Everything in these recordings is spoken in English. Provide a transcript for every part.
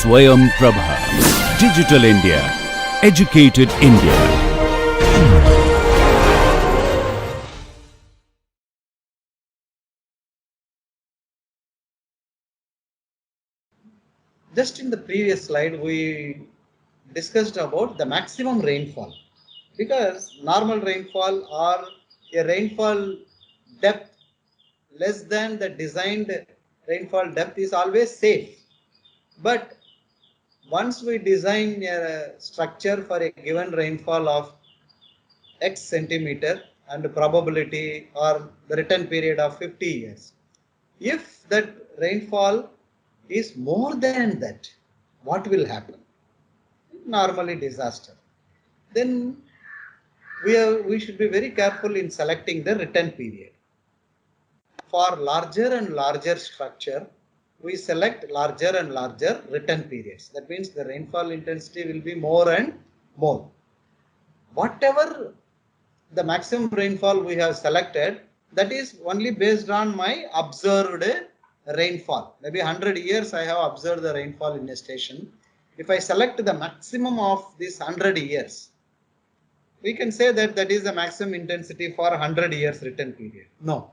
Swayam Prabha. Digital India. Educated India. Just in the previous slide, we discussed about the maximum rainfall, because normal rainfall or a rainfall depth less than the designed rainfall depth is always safe. But once we design a structure for a given rainfall of X centimeter and probability or the return period of 50 years, if that rainfall is more than that, what will happen? Normally disaster. Then we should be very careful in selecting the return period. For larger and larger structure, we select larger and larger return periods. That means the rainfall intensity will be more and more. Whatever the maximum rainfall we have selected, that is only based on my observed rainfall. Maybe 100 years I have observed the rainfall in a station. If I select the maximum of this 100 years, we can say that that is the maximum intensity for 100 years return period. No.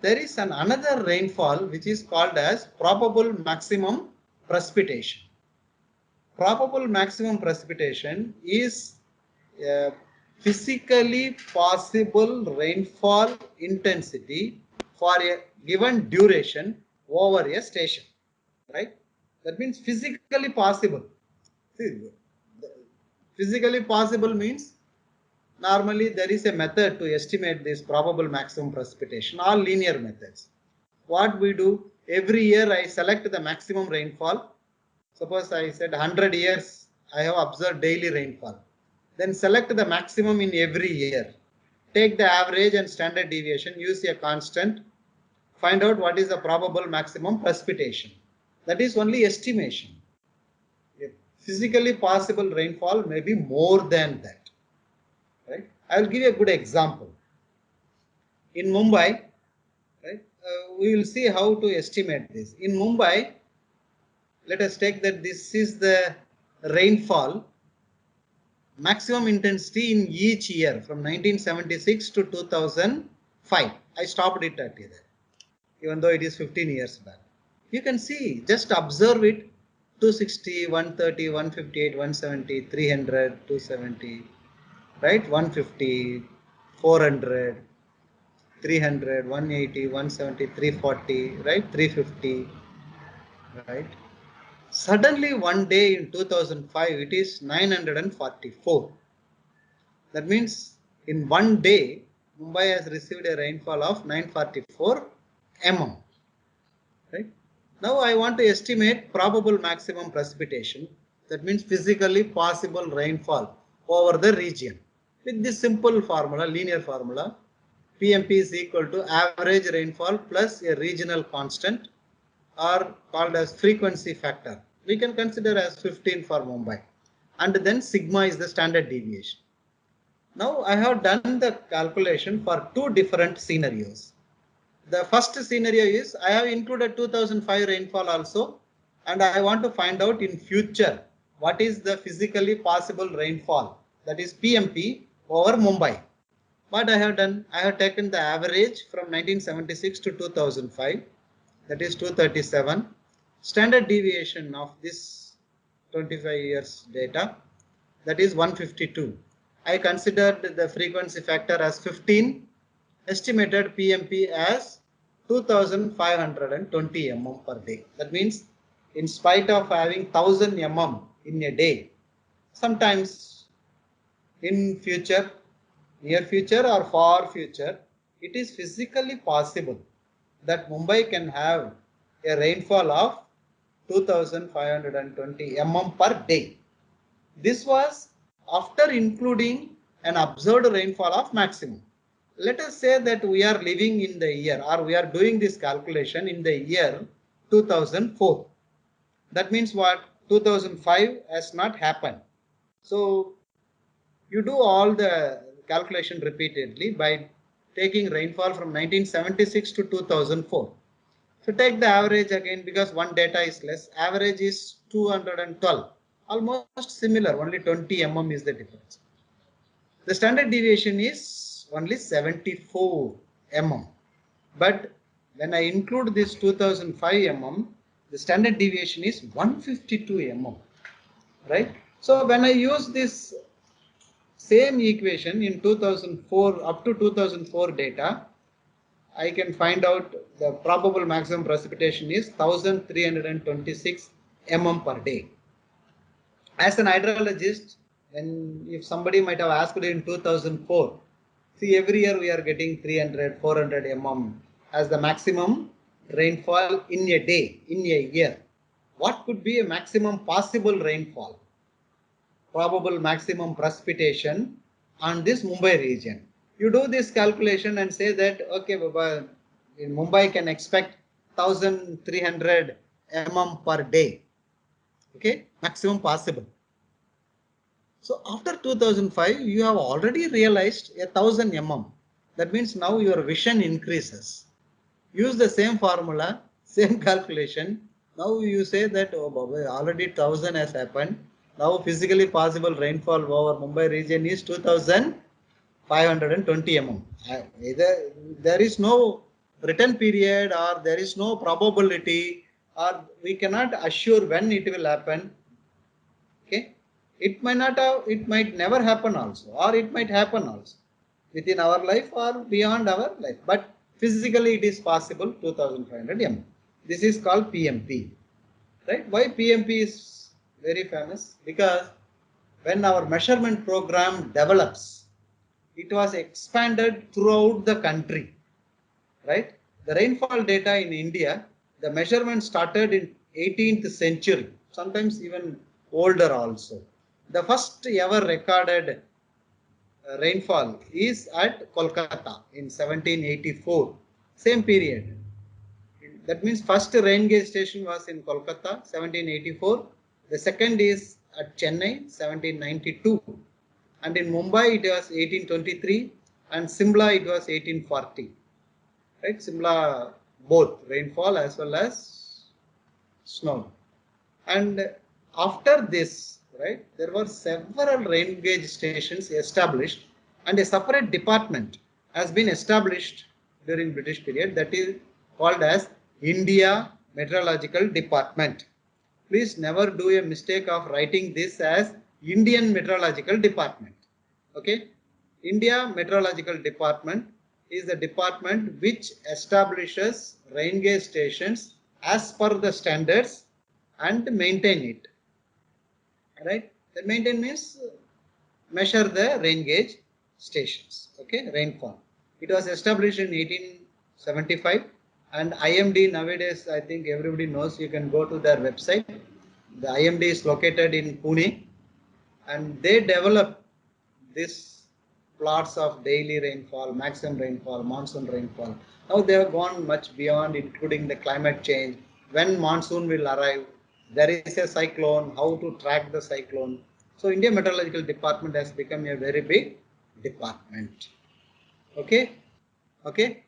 There is another rainfall which is called as probable maximum precipitation. Probable maximum precipitation is physically possible rainfall intensity for a given duration over a station, right? That means physically possible. Physically possible means normally there is a method to estimate this probable maximum precipitation, all linear methods. What we do, every year I select the maximum rainfall. Suppose I said 100 years I have observed daily rainfall. Then select the maximum in every year. Take the average and standard deviation, use a constant, find out what is the probable maximum precipitation. That is only estimation. A physically possible rainfall may be more than that. Right? I will give you a good example. In Mumbai, right, we will see how to estimate this. In Mumbai, let us take that this is the rainfall maximum intensity in each year from 1976 to 2005. I stopped it at here, even though it is 15 years back. You can see, just observe it, 260, 130, 158, 170, 300, 270, right, 150, 400, 300, 180, 170, 340, right, 350, right. Suddenly one day in 2005, it is 944. That means in one day, Mumbai has received a rainfall of 944 mm. Right? Now I want to estimate probable maximum precipitation. That means physically possible rainfall over the region. With this simple formula, linear formula, PMP is equal to average rainfall plus a regional constant, are called as frequency factor. We can consider as 15 for Mumbai, and then sigma is the standard deviation. Now I have done the calculation for two different scenarios. The first scenario is I have included 2005 rainfall also, and I want to find out in future what is the physically possible rainfall, that is PMP over Mumbai. What I have done, I have taken the average from 1976 to 2005, that is 237. Standard deviation of this 25 years data, that is 152. I considered the frequency factor as 15, estimated PMP as 2520 mm per day. That means in spite of having 1000 mm in a day, sometimes in future, near future or far future, it is physically possible that Mumbai can have a rainfall of 2520 mm per day. This was after including an observed rainfall of maximum. Let us say that we are living in the year, or we are doing this calculation in the year 2004. That means what? 2005 has not happened. So you do all the calculation repeatedly by taking rainfall from 1976 to 2004. So take the average again, because one data is less. Average is 212, almost similar, only 20 mm is the difference. The standard deviation is only 74 mm. But when I include this 2005 mm, the standard deviation is 152 mm, right? So when I use this same equation in 2004 up to 2004 data, I can find out the probable maximum precipitation is 1326 mm per day. As an hydrologist, when if somebody might have asked in 2004, see, every year we are getting 300, 400 mm as the maximum rainfall in a day, in a year. What could be a maximum possible rainfall? Probable maximum precipitation on this Mumbai region. You do this calculation and say that, okay, Baba, in Mumbai can expect 1300 mm per day. Okay, maximum possible. So after 2005, you have already realized 1000 mm. That means now your vision increases. Use the same formula, same calculation. Now you say that, oh, Baba, already 1000 has happened. Now physically possible rainfall over Mumbai region is 2520 mm. Either there is no written period, or there is no probability, or we cannot assure when it will happen. Okay, it might not have, it might never happen also, or it might happen also within our life or beyond our life. But physically it is possible 2500 mm. This is called PMP, right? Why PMP is very famous? Because when our measurement program develops, it was expanded throughout the country, right? The rainfall data in India, the measurement started in 18th century, sometimes even older also. The first ever recorded rainfall is at Kolkata in 1784, same period. That means first rain gauge station was in Kolkata, 1784. The second is at Chennai, 1792. And in Mumbai, it was 1823. And Simla, it was 1840. Right? Simla, both rainfall as well as snow. And after this, right, there were several rain gauge stations established, and a separate department has been established during British period, that is called as India Meteorological Department. Please never do a mistake of writing this as Indian Meteorological Department. Okay, India Meteorological Department is the department which establishes rain gauge stations as per the standards and maintain it. Right? The maintain means measure the rain gauge stations. Okay, rainfall. It was established in 1875, and IMD nowadays, I think everybody knows, you can go to their website. The IMD is located in Pune, and they develop this plots of daily rainfall, maximum rainfall, monsoon rainfall. Now they have gone much beyond, including the climate change, when monsoon will arrive, there is a cyclone, how to track the cyclone. So India Meteorological Department has become a very big department. Okay, okay,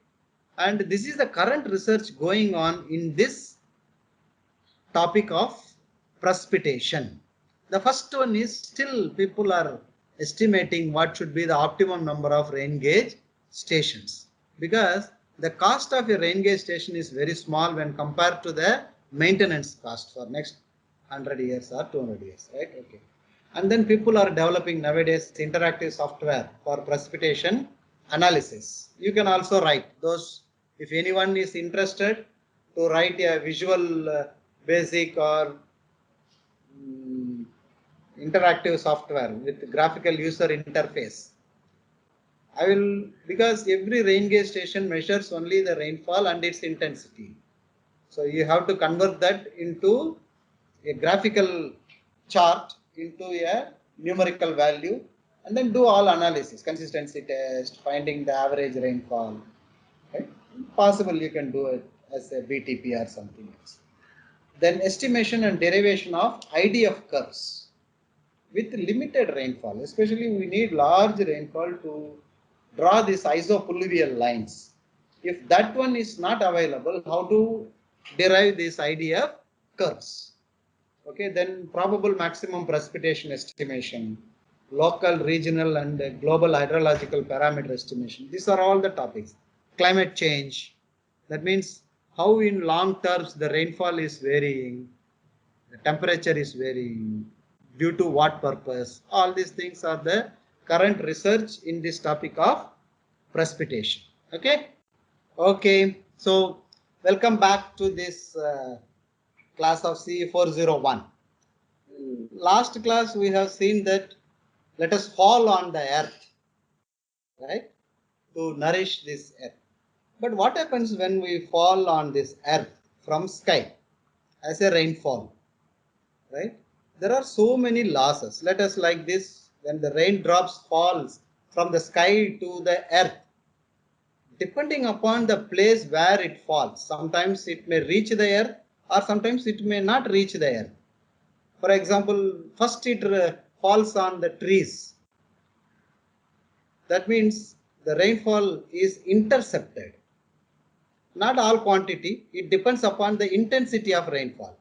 and this is the current research going on in this topic of precipitation. The first one is, still people are estimating what should be the optimum number of rain gauge stations, because the cost of a rain gauge station is very small when compared to the maintenance cost for next 100 years or 200 years, right? Okay. And then people are developing nowadays interactive software for precipitation analysis. You can also write those, if anyone is interested to write a visual basic or interactive software with graphical user interface. I will, because every rain gauge station measures only the rainfall and its intensity. So you have to convert that into a graphical chart, into a numerical value, and then do all analysis, consistency test, finding the average rainfall. Right? Possible you can do it as a BTP or something else. Then estimation and derivation of IDF curves with limited rainfall. Especially we need large rainfall to draw these isopluvial lines. If that one is not available, how to derive this idea of curves. Okay, then probable maximum precipitation estimation, local, regional, and global hydrological parameter estimation. These are all the topics. Climate change. That means how in long terms the rainfall is varying, the temperature is varying, due to what purpose. All these things are the current research in this topic of precipitation. Okay. Okay. So welcome back to this class of CE401. Last class we have seen that let us fall on the earth, right, to nourish this earth. But what happens when we fall on this earth from sky as a rainfall, right? There are so many losses. Let us like this, when the raindrops falls from the sky to the earth, depending upon the place where it falls, sometimes it may reach the earth or sometimes it may not reach the earth. For example, first it falls on the trees. That means the rainfall is intercepted. Not all quantity, it depends upon the intensity of rainfall.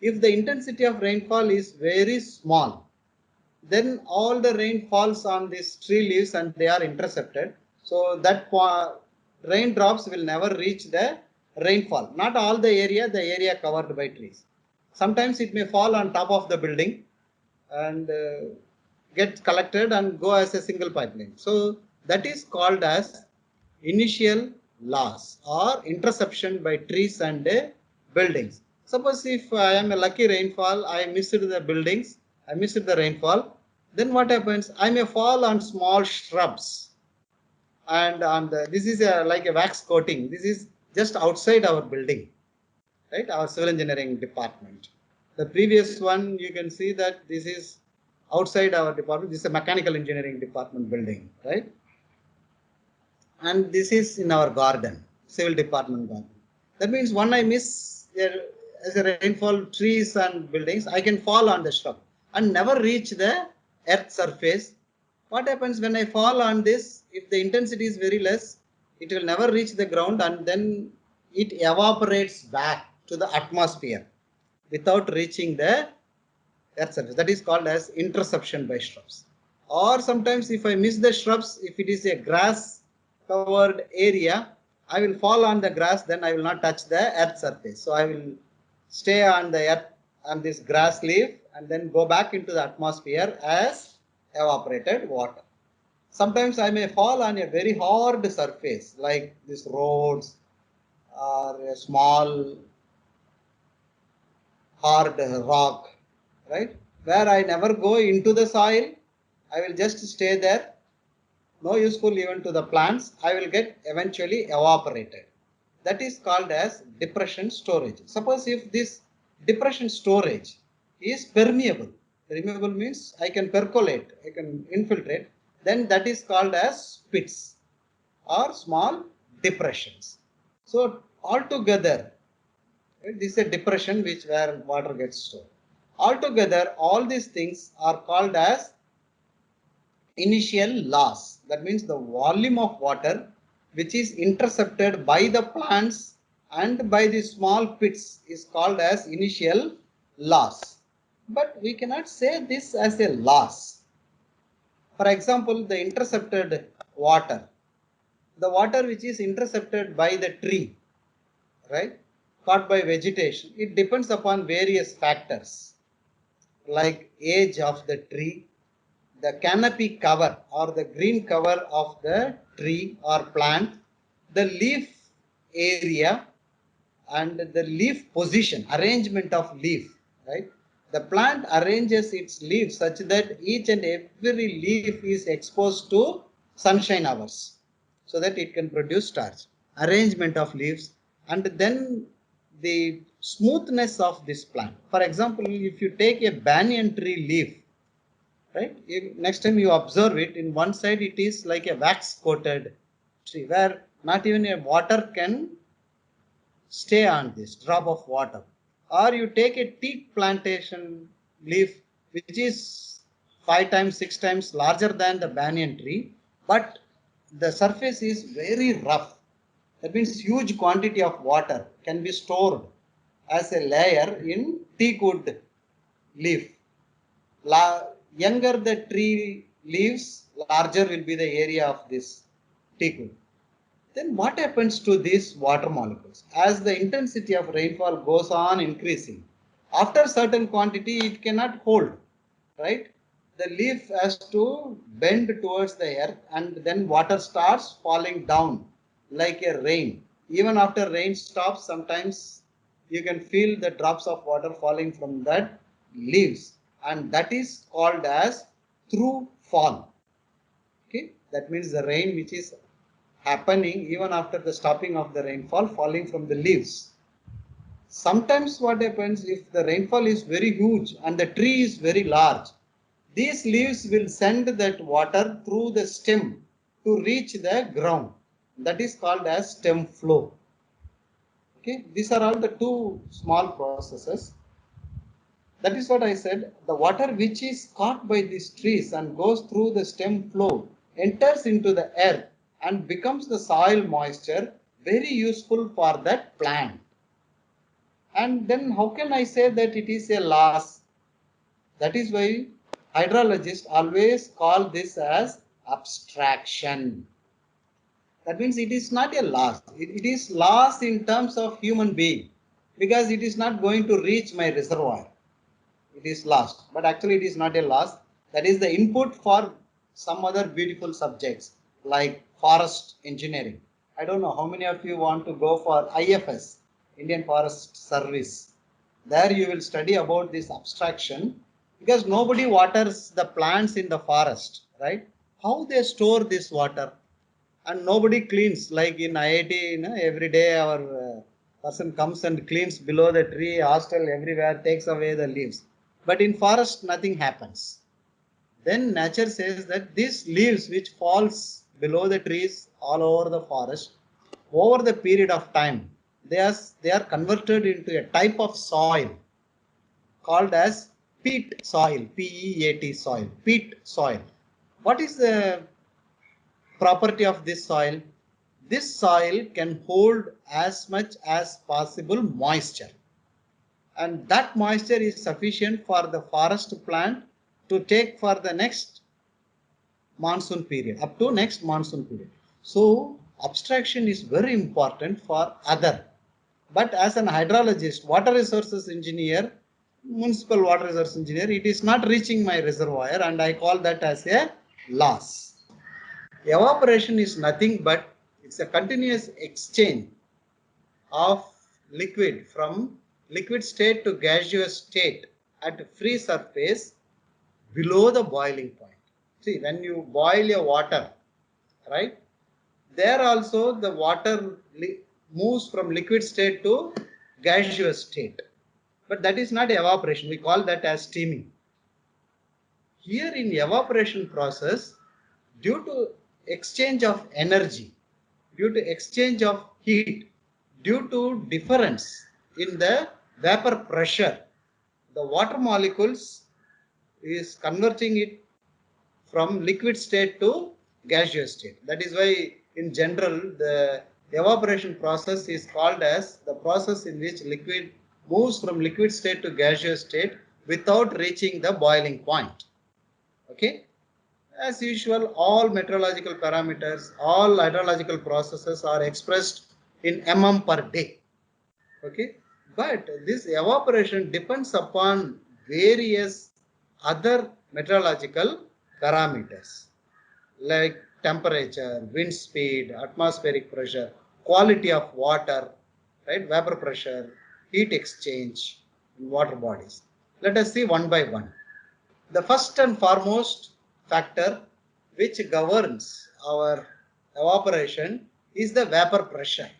If the intensity of rainfall is very small, then all the rain falls on these tree leaves and they are intercepted. So that raindrops will never reach the rainfall. Not all the area covered by trees. Sometimes it may fall on top of the building and get collected and go as a single pipeline. So that is called as initial loss or interception by trees and buildings. Suppose if I am a lucky rainfall, I missed the buildings, I missed the rainfall, then what happens? I may fall on small shrubs and on this is like a wax coating. This is just outside our building, right? Our civil engineering department. The previous one, you can see that this is outside our department. This is a mechanical engineering department building, right? And this is in our garden, civil department garden. That means when I miss as a rainfall trees and buildings, I can fall on the shrub and never reach the earth surface. What happens when I fall on this? If the intensity is very less, it will never reach the ground and then it evaporates back to the atmosphere without reaching the earth surface. That is called as interception by shrubs. Or sometimes if I miss the shrubs, if it is a grass covered area, I will fall on the grass, then I will not touch the earth surface. So I will stay on the earth on this grass leaf and then go back into the atmosphere as evaporated water. Sometimes I may fall on a very hard surface like this roads or a small hard rock, right, where I never go into the soil. I will just stay there, no useful even to the plants. I will get eventually evaporated. That is called as depression storage. Suppose if this depression storage is permeable, permeable means I can percolate, I can infiltrate, then that is called as pits or small depressions. So altogether, this is a depression which where water gets stored. Altogether, all these things are called as initial loss. That means the volume of water which is intercepted by the plants and by the small pits is called as initial loss. But we cannot say this as a loss. For example, the intercepted water, the water which is intercepted by the tree, right, caught by vegetation, it depends upon various factors like age of the tree, the canopy cover or the green cover of the tree or plant, the leaf area and the leaf position, arrangement of leaf, right? The plant arranges its leaves such that each and every leaf is exposed to sunshine hours so that it can produce starch. Arrangement of leaves and then the smoothness of this plant. For example, if you take a banyan tree leaf, right, next time you observe it, in one side it is like a wax coated tree where not even a water can stay on this drop of water. Or you take a teak plantation leaf which is 5 times 6 times larger than the banyan tree, but the surface is very rough. That means huge quantity of water can be stored as a layer in teakwood leaf. Younger the tree leaves, larger will be the area of this teakwood. Then what happens to these water molecules? As the intensity of rainfall goes on increasing, after certain quantity it cannot hold, right? The leaf has to bend towards the earth and then water starts falling down like a rain. Even after rain stops, sometimes you can feel the drops of water falling from that leaves, and that is called as through fall. Okay, that means the rain which is happening even after the stopping of the rainfall falling from the leaves. Sometimes what happens, if the rainfall is very huge and the tree is very large, these leaves will send that water through the stem to reach the ground. That is called as stem flow. Okay, these are all the two small processes. That is what I said. The water which is caught by these trees and goes through the stem flow enters into the earth and becomes the soil moisture, very useful for that plant. And then how can I say that it is a loss? That is why hydrologists always call this as abstraction. That means it is not a loss. It is loss in terms of human being, because it is not going to reach my reservoir. It is lost, but actually it is not a loss. That is the input for some other beautiful subjects like forest engineering. I don't know how many of you want to go for IFS, Indian Forest Service. There you will study about this abstraction, because nobody waters the plants in the forest, right? How they store this water, and nobody cleans, like in IIT, every day our person comes and cleans below the tree, hostel, everywhere, takes away the leaves. But in forest, nothing happens. Then nature says that these leaves which falls below the trees all over the forest, over the period of time, they are converted into a type of soil called as peat soil, PEAT soil, peat soil. What is the property of this soil? This soil can hold as much as possible moisture, and that moisture is sufficient for the forest plant to take for the next monsoon period, up to next monsoon period. So abstraction is very important for other. But as an hydrologist, water resources engineer, municipal water resource engineer, it is not reaching my reservoir, and I call that as a loss. Evaporation is nothing but it's a continuous exchange of liquid from liquid state to gaseous state at free surface below the boiling point. See, when you boil your water, right, there also the water moves from liquid state to gaseous state. But that is not evaporation. We call that as steaming. Here in evaporation process, due to exchange of energy, due to exchange of heat, due to difference in the vapor pressure, the water molecules is converting it from liquid state to gaseous state. That is why in general the evaporation process is called as the process in which liquid moves from liquid state to gaseous state without reaching the boiling point. Okay. As usual, all meteorological parameters, all hydrological processes are expressed in mm per day. Okay, but this evaporation depends upon various other meteorological parameters like temperature, wind speed, atmospheric pressure, quality of water, right, vapor pressure, heat exchange in water bodies. Let us see one by one. The first and foremost factor which governs our evaporation is the vapor pressure.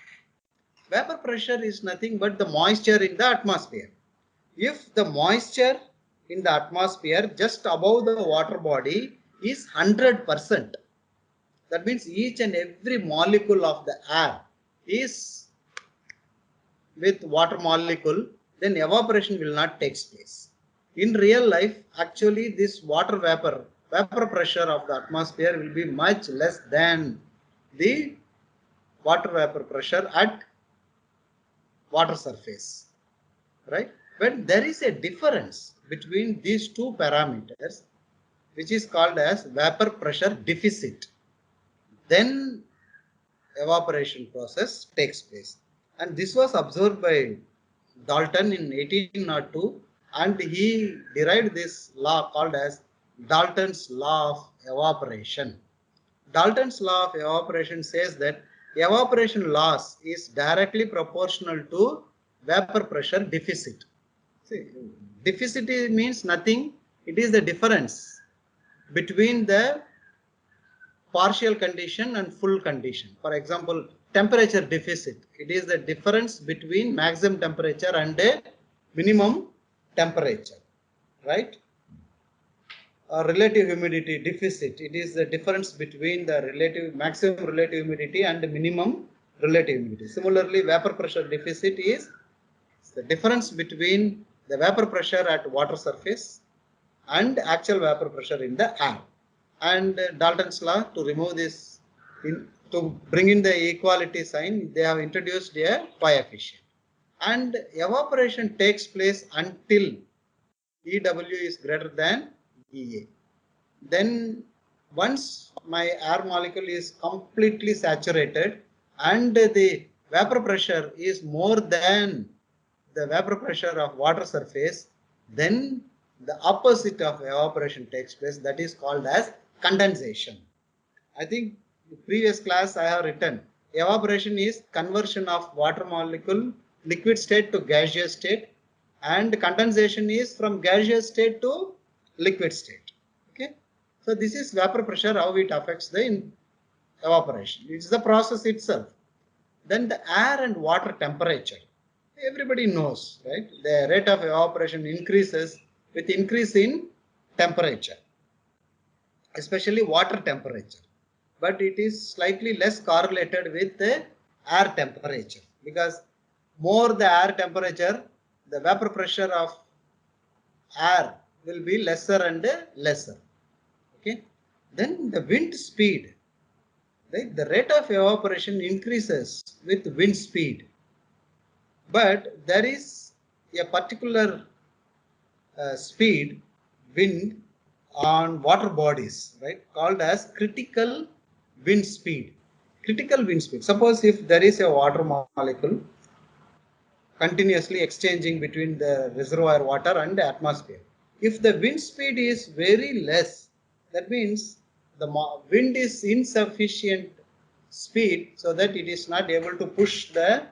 Vapor pressure is nothing but the moisture in the atmosphere. If the moisture in the atmosphere just above the water body is 100%, that means each and every molecule of the air is with water molecule, then evaporation will not take place. In real life, actually this water vapor pressure of the atmosphere will be much less than the water vapor pressure at water surface. right? When there is a difference between these two parameters, which is called as vapor pressure deficit, then evaporation process takes place. And this was observed by Dalton in 1802, and he derived this law called as Dalton's law of evaporation. Dalton's law of evaporation says that evaporation loss is directly proportional to vapor pressure deficit. See, deficit means nothing, it is the difference between the partial condition and full condition. For example, temperature deficit, it is the difference between maximum temperature and a minimum temperature, right? Relative humidity deficit, it is the difference between the maximum relative humidity and minimum relative humidity. Similarly, vapor pressure deficit is the difference between the vapor pressure at water surface and actual vapor pressure in the air. And Dalton's law, to remove this, to bring in the equality sign, they have introduced a coefficient. And evaporation takes place until EW is greater than EA. Then once my air molecule is completely saturated and the vapor pressure is more than the vapor pressure of water surface, then the opposite of evaporation takes place, that is called as condensation. I think in previous class I have written evaporation is conversion of water molecule liquid state to gaseous state, and condensation is from gaseous state to liquid state. Okay, so this is vapor pressure, how it affects the evaporation. It's the process itself. Then the air and water temperature, everybody knows, right? The rate of evaporation increases with increase in temperature, especially water temperature, but it is slightly less correlated with the air temperature, because more the air temperature, the vapor pressure of air will be lesser and lesser. Okay, then the wind speed, right? The rate of evaporation increases with wind speed, but there is a particular speed wind on water bodies, right, called as critical wind speed. Critical wind speed, suppose if there is a water molecule continuously exchanging between the reservoir water and the atmosphere, if the wind speed is very less, that means the wind is insufficient speed so that it is not able to push the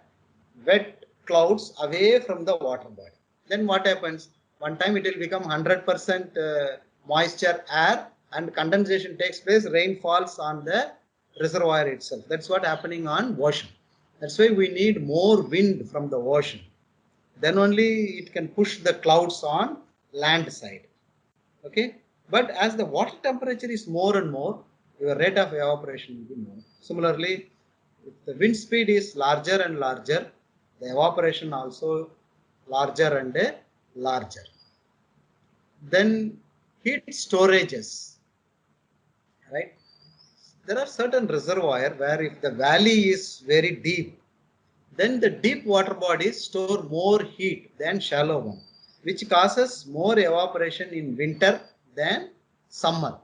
wet clouds away from the water body. Then what happens? One time it will become 100% moisture air and condensation takes place, rain falls on the reservoir itself. That's what happening on ocean. That's why we need more wind from the ocean. Then only it can push the clouds on land side. Okay, but as the water temperature is more and more, your rate of evaporation will be more. Similarly, if the wind speed is larger and larger, the evaporation also larger and larger. Then heat storages, right? There are certain reservoirs where if the valley is very deep, then the deep water bodies store more heat than shallow one, which causes more evaporation in winter than summer.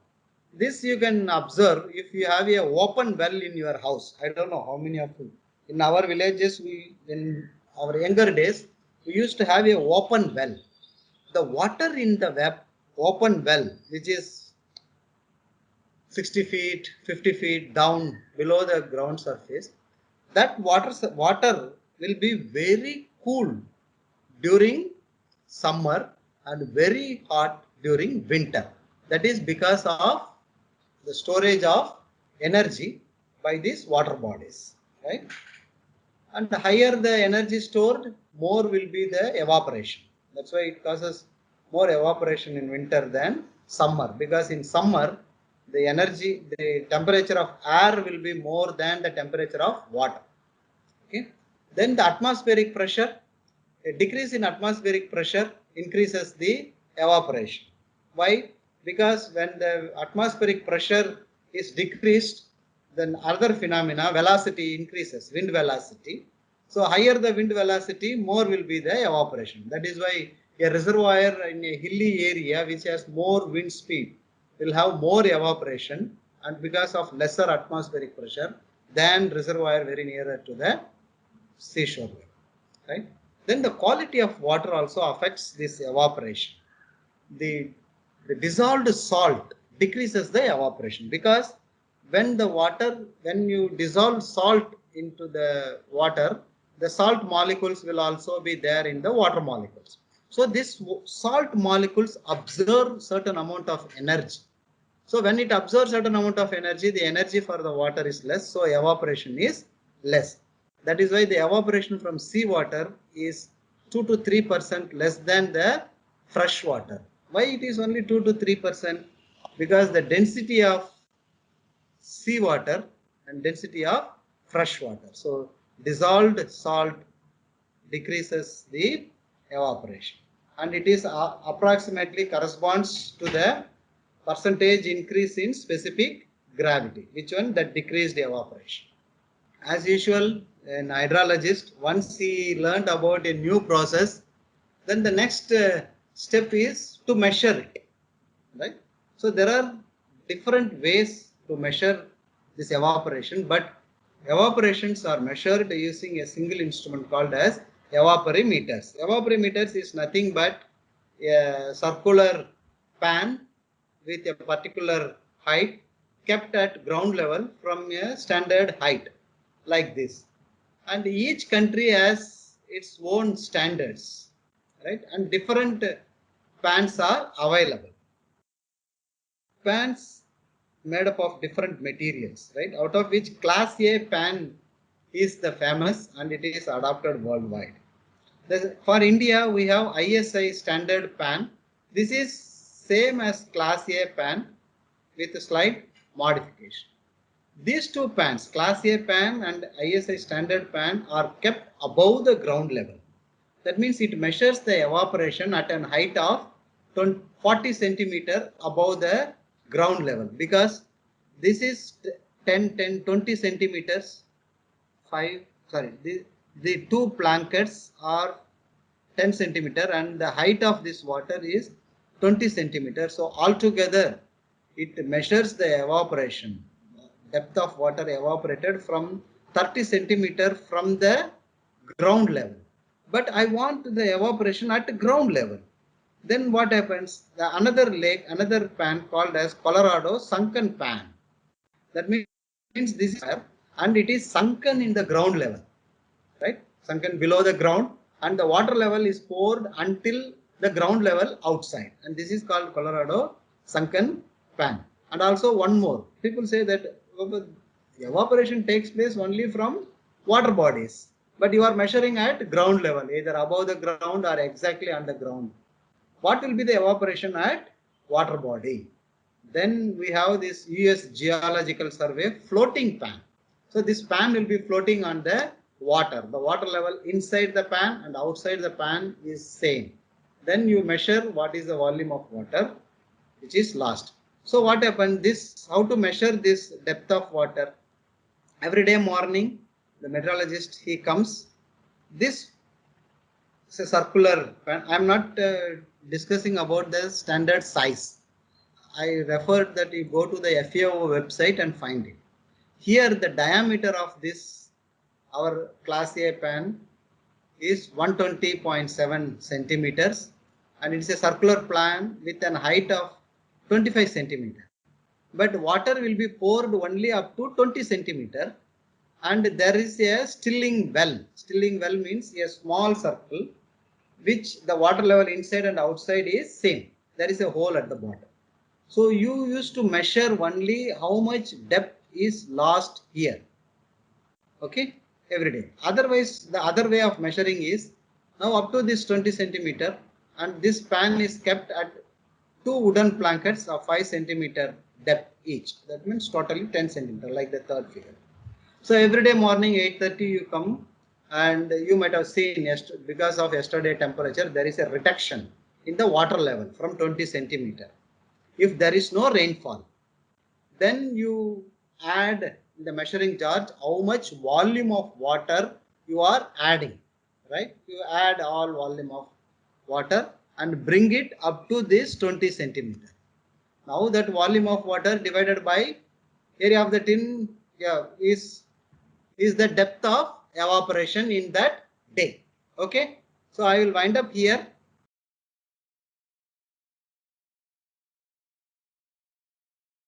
This you can observe if you have a open well in your house. I don't know how many of you. In our villages, in our younger days, we used to have a open well. The water in the open well, which is 60 feet, 50 feet down below the ground surface, that water will be very cool during summer and very hot during winter. That is because of the storage of energy by these water bodies, right? And the higher the energy stored, more will be the evaporation. That's why it causes more evaporation in winter than summer, because in summer the temperature of air will be more than the temperature of water. Okay. Then the atmospheric pressure, a decrease in atmospheric pressure increases the evaporation. Why? Because when the atmospheric pressure is decreased, then other phenomena, velocity increases, wind velocity. So higher the wind velocity, more will be the evaporation. That is why a reservoir in a hilly area which has more wind speed will have more evaporation, and because of lesser atmospheric pressure than reservoir very nearer to the seashore level, right? Then the quality of water also affects this evaporation. The, the dissolved salt decreases the evaporation, because when you dissolve salt into the water, the salt molecules will also be there in the water molecules. So this salt molecules absorb certain amount of energy. So when it absorbs certain amount of energy, the energy for the water is less, so evaporation is less. That is why the evaporation from seawater is 2 to 3% less than the fresh water. Why it is only 2 to 3%? Because the density of seawater and density of fresh water. So dissolved salt decreases the evaporation, and it is approximately corresponds to the percentage increase in specific gravity. Which one? That decreased evaporation. As usual, an hydrologist, once he learned about a new process, then the next step is to measure it, right? So there are different ways to measure this evaporation, but evaporations are measured using a single instrument called as evaporimeters. Evaporimeters is nothing but a circular pan with a particular height kept at ground level from a standard height, like this. And each country has its own standards, right? And different pans are available. Pans made up of different materials, right? Out of which Class A pan is the famous, and it is adopted worldwide. For India, we have ISI standard pan. This is same as Class A pan with a slight modification. These two pans, Class A pan and ISI standard pan, are kept above the ground level. That means it measures the evaporation at an height of 40 centimeter above the ground level, because this is 20 centimeters, the two blankets are 10 centimeter, and the height of this water is 20 centimeter. So altogether it measures the evaporation, depth of water evaporated from 30 centimeter from the ground level. But I want the evaporation at ground level. Then what happens? Another pan called as Colorado sunken pan. That means this is and it is sunken in the ground level, right? Sunken below the ground, and the water level is poured until the ground level outside, and this is called Colorado sunken pan. And also one more, people say that evaporation takes place only from water bodies, but you are measuring at ground level, either above the ground or exactly on the ground. What will be the evaporation at water body? Then we have this US Geological Survey floating pan. So this pan will be floating on the water. The water level inside the pan and outside the pan is same. Then you measure what is the volume of water which is lost. So what happened? How to measure this depth of water? Every day morning, the meteorologist, he comes. This is a circular pan. I am not discussing about the standard size. I referred that you go to the FAO website and find it. Here the diameter of this, our Class A pan, is 120.7 centimeters, and it is a circular pan with an height of 25 centimeters. But water will be poured only up to 20 centimeter, and there is a stilling well. Stilling well means a small circle which the water level inside and outside is same. There is a hole at the bottom. So you used to measure only how much depth is lost here, okay, every day. Otherwise, the other way of measuring is, now up to this 20 centimeter, and this pan is kept at two wooden blankets of 5 centimeter depth each. That means totally 10 centimeter, like the third figure. So every day morning 8:30 you come, and you might have seen because of yesterday temperature, there is a reduction in the water level from 20 centimeter. If there is no rainfall, then you add in the measuring jar how much volume of water you are adding, right? You add all volume of water and bring it up to this 20 centimeter. Now that volume of water divided by area of the tin, yeah, is the depth of evaporation in that day. Okay. So I will wind up here.